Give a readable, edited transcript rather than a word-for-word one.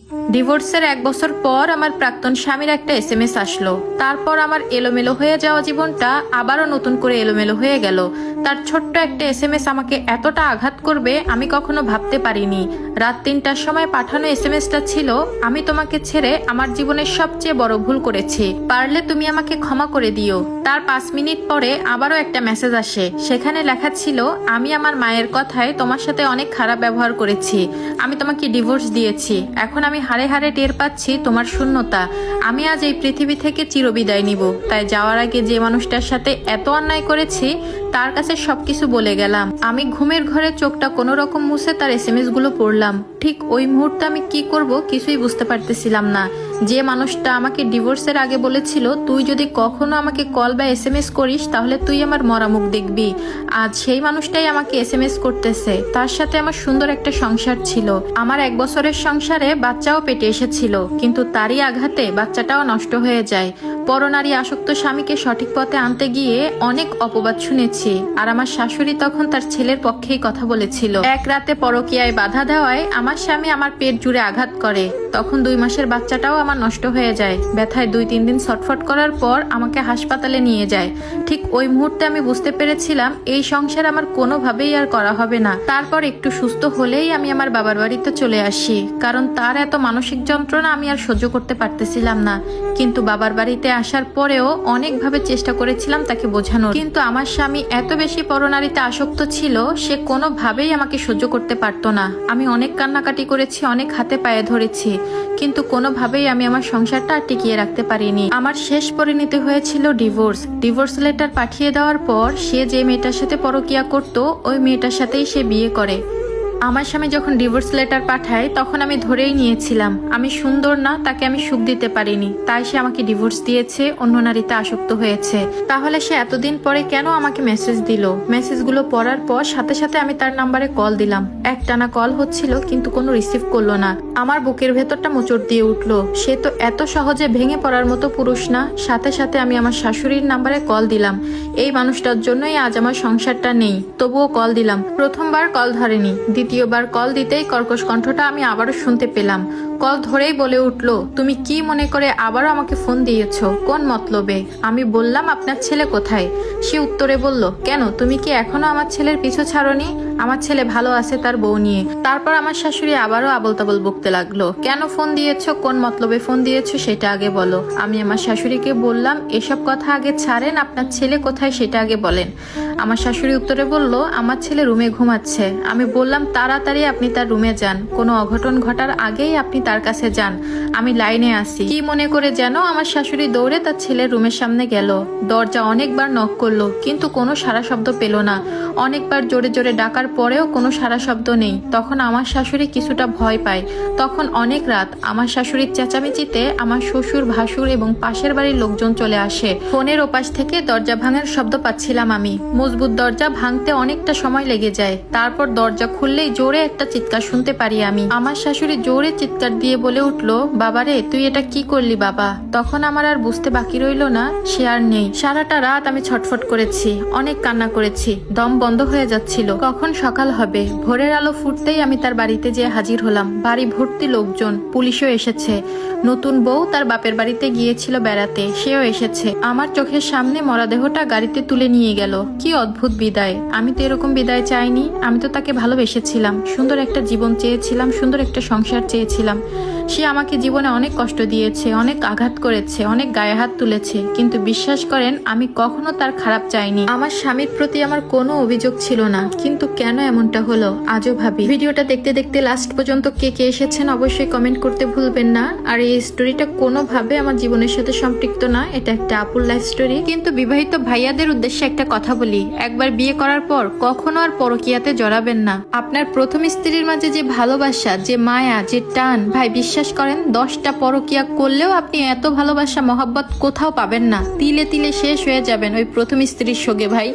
ডিভোর্সের 1 বছর পর আমার প্রাক্তন স্বামীর একটা SMS আসলো। তারপর আমার এলোমেলো হয়ে যাওয়া জীবনটা আবারও নতুন করে এলোমেলো হয়ে গেল। তার ছোট্ট একটা SMS আমাকে এতটা আঘাত করবে আমি কখনো ভাবতে পারিনি। রাত 3টার সময় পাঠানো SMSটা ছিল, আমি তোমাকে ছেড়ে আমার জীবনের সবচেয়ে বড় ভুল করেছি, পারলে তুমি আমাকে ক্ষমা করে দিও। তার 5 মিনিট পরে আবারও একটা মেসেজ আসে, সেখানে লেখা ছিল, আমি আমার মায়ের কথায় তোমার সাথে অনেক খারাপ ব্যবহার করেছি, আমি তোমাকে ডিভোর্স দিয়েছি, এখন আমি হারে হারে টের পাচ্ছি তোমার শূন্যতা, আমি আজ এই পৃথিবী থেকে চিরবিদায় নিব। তাই যাওয়ার আগে যে মানুষটার সাথে এত অন্যায় করেছি তার কাছে সবকিছু বলে গেলাম। আমি ঘুমের ঘরে চোখটা কোনো রকম মুছে তার SMS গুলো পড়লাম। ঠিক ওই মুহূর্তে আমি কি করব কিছুই বুঝতে পারতেছিলাম না। যে মানুষটা আমাকে ডিভোর্সের আগে বলেছিল, তুই যদি কখনো আমাকে কল বা SMS করিস তাহলে তুই আমার মরা মুখ দেখবি, আজ সেই মানুষটাই আমাকে SMS করতেছে। তার সাথে আমার সুন্দর একটা সংসার ছিল, আমার 1 বছরের সংসারে বাচ্চাও পেটে এসেছিল, কিন্তু তারই আঘাতে বাচ্চাটাও নষ্ট হয়ে যায়। পরনারী আসক্ত স্বামীকে সঠিক পথে আনতে গিয়ে অনেক অপবাদ শুনেছি, আর আমার শাশুড়ি তখন তার ছেলের পক্ষেই কথা বলেছিল। এক রাতে পরকীয়ায় বাধা দেওয়ায় আমার স্বামী আমার পেট জুড়ে আঘাত করে, তখন 2 মাসের বাচ্চাটাও আমার নষ্ট হয়ে যায়। ব্যথায় 2-3 দিন ছটফট করার পর আমাকে হাসপাতালে নিয়ে যায়। ঠিক ওই মুহূর্তে আমি বুঝতে পেরেছিলাম এই সংসার আমার কোনোভাবেই আর করা হবে না। তারপর একটু সুস্থ হলেই আমি আমার বাবার বাড়িতে চলে আসি, কারণ তার এত মানসিক যন্ত্রণা আমি আর সহ্য করতে পারতেছিলাম না। কিন্তু বাবার বাড়িতে আসার পরেও অনেকভাবে চেষ্টা করেছিলাম তাকে বোঝানোর, কিন্তু আমার স্বামী এত বেশি পরনারীতে আসক্ত ছিল, সে কোনোভাবেই আমাকে সহ্য করতে পারতো না। আমি অনেক কান্নাকাটি করেছি, অনেক হাতে পায়ে ধরেছি, কিন্তু কোনোভাবেই আমি আমার সংসারটা টিকিয়ে রাখতে পারিনি। আমার শেষ পরিণতি হয়েছিল ডিভোর্স লেটার পাঠিয়ে দেওয়ার পর সে যে মেয়েটার সাথে পরকীয়া করত ওই মেয়েটার সাথেই সে বিয়ে করে। আমার স্বামী যখন ডিভোর্স লেটার পাঠায় তখন আমি ধরেই নিয়েছিলাম আমি সুন্দর না, তাকে আমি সুখ দিতে পারিনি, তাই সে আমাকে ডিভোর্স দিয়েছে, অন্য নারীতে আসক্ত হয়েছে। তাহলে সে এতদিন পরে কেন আমাকে মেসেজ দিল? মেসেজগুলো পড়ার পর সাথে সাথে আমি তার নাম্বারে কল দিলাম। একটানা কল হচ্ছিল কিন্তু কোনো রিসিভ করলো না। আমার বুকের ভেতরটা মোচড় দিয়ে উঠলো, সে তো এত সহজে ভেঙে পড়ার মতো পুরুষ না। সাথে সাথে আমি আমার শাশুড়ির নাম্বারে কল দিলাম, এই মানুষটার জন্যই আজ আমার সংসারটা নেই। তবুও কল দিলাম, প্রথমবার কল ধরেনি, দ্বিতীয়বার কল দিতেই কর্কশ কণ্ঠটা আমি আবারও শুনতে পেলাম। কল ধরেই বলে উঠলো, তুমি কি মনে করে আবারও আমাকে ফোন দিয়েছো, কোন মতলবে? আমি বললাম, আপনার ছেলে কোথায়? সে উত্তরে বলল, কেন তুমি কি এখনো আমার ছেলের পিছু ছাড়োনি? আমার ছেলে ভালো আছে তার বউ নিয়ে। তারপর আমার শাশুড়ি আবারও আবল তাবল বকতে লাগলো, কেন ফোন দিয়েছো, কোন মতলবে ফোন দিয়েছো সেটা আগে বলো। আমি আমার শাশুড়িকে বললাম, এসব কথা আগে ছাড়েন, আপনার ছেলে কোথায় সেটা আগে বলেন। আমার শাশুড়ি উত্তরে বলল, আমার ছেলে রুমে ঘুমাচ্ছে। আমি বললাম, তাড়াতাড়ি আপনি তার রুমে যান, কোনো অঘটন ঘটার আগেই আপনি তার কাছে যান, আমি লাইনে আসি। কি মনে করে যেন আমার শাশুড়ি দৌড়ে তার ছেলের রুমের সামনে গেল। দরজা অনেকবার নক করলো কিন্তু কোনো সাড়া শব্দ পেল না। অনেকবার জোরে জোরে ডাকার পরেও কোনো সাড়া শব্দ নেই। তখন আমার শাশুড়ি কিছুটা ভয় পায়। তখন অনেক রাত, আমার শাশুড়ির চেঁচামেচিতে আমার শ্বশুর, ভাসুর এবং পাশের বাড়ির লোকজন চলে আসে। ফোনের ওপাশ থেকে দরজা ভাঙার শব্দ পাচ্ছিলাম আমি। মজবুত দরজা ভাঙতে অনেকটা সময় লেগে যায়। তারপর দরজা খুললেই জোরে একটা চিৎকার শুনতে পারি আমি। আমার শাশুড়ি জোরে চিৎকার দিয়ে বলে উঠলো, বাবারে তুই এটা কি করলি বাবা? তখন আমার আর বুঝতে বাকি রইল না সে আর নেই। সারাটা রাত আমি ছটফট করেছি, অনেক কান্না করেছি, দম বন্ধ হয়ে যাচ্ছিল কখন সকাল হবে। ভোরের আলো ফুটতেই আমি তার বাড়িতে যেয়ে হাজির হলাম। বাড়ি ভর্তি লোকজন, পুলিশও এসেছে। নতুন বউ তার বাপের বাড়িতে গিয়েছিল বেড়াতে, সেও এসেছে। আমার চোখের সামনে মরাদেহটা গাড়িতে তুলে নিয়ে গেল। কি অদ্ভুত বিদায়! আমি তো এরকম বিদায় চাইনি। আমি তো তাকে ভালোবেসেছিলাম, সুন্দর একটা জীবন চেয়েছিলাম, সুন্দর একটা সংসার চেয়েছিলাম। সে আমাকে জীবনে অনেক কষ্ট দিয়েছে, অনেক আঘাত করেছে, অনেক গায়ে হাত তুলেছে, কিন্তু বিশ্বাস করেন আমি কখনো তার খারাপ চাইনি। আমার স্বামীর প্রতি আমার কোনো অভিযোগ ছিল না, কিন্তু কেন এমনটা হলো আজও ভাবি। ভিডিওটা দেখতে দেখতে লাস্ট পর্যন্ত কে কে এসেছেন অবশ্যই কমেন্ট করতে ভুলবেন না। আর এই স্টোরিটা কোনোভাবে আমার জীবনের সাথে সম্পৃক্ত না, এটা একটা আপুর লাইফ স্টোরি। কিন্তু বিবাহিত ভাইয়াদের উদ্দেশ্যে একটা কথা বলি, একবার বিয়ে করার পর কখনো আর পরকীয়াতে জড়াবেন না। আপনার প্রথম স্ত্রীর মাঝে যে ভালোবাসা, যে মায়া, যে টান, ভাই বিশ্বাস করেন 10টা পরকীয়া করলেও আপনি এত ভালোবাসা মহব্বত কোথাও পাবেন না। তিলে তিলে শেষ হয়ে যাবেন ওই প্রথম স্ত্রীর শোকে ভাই।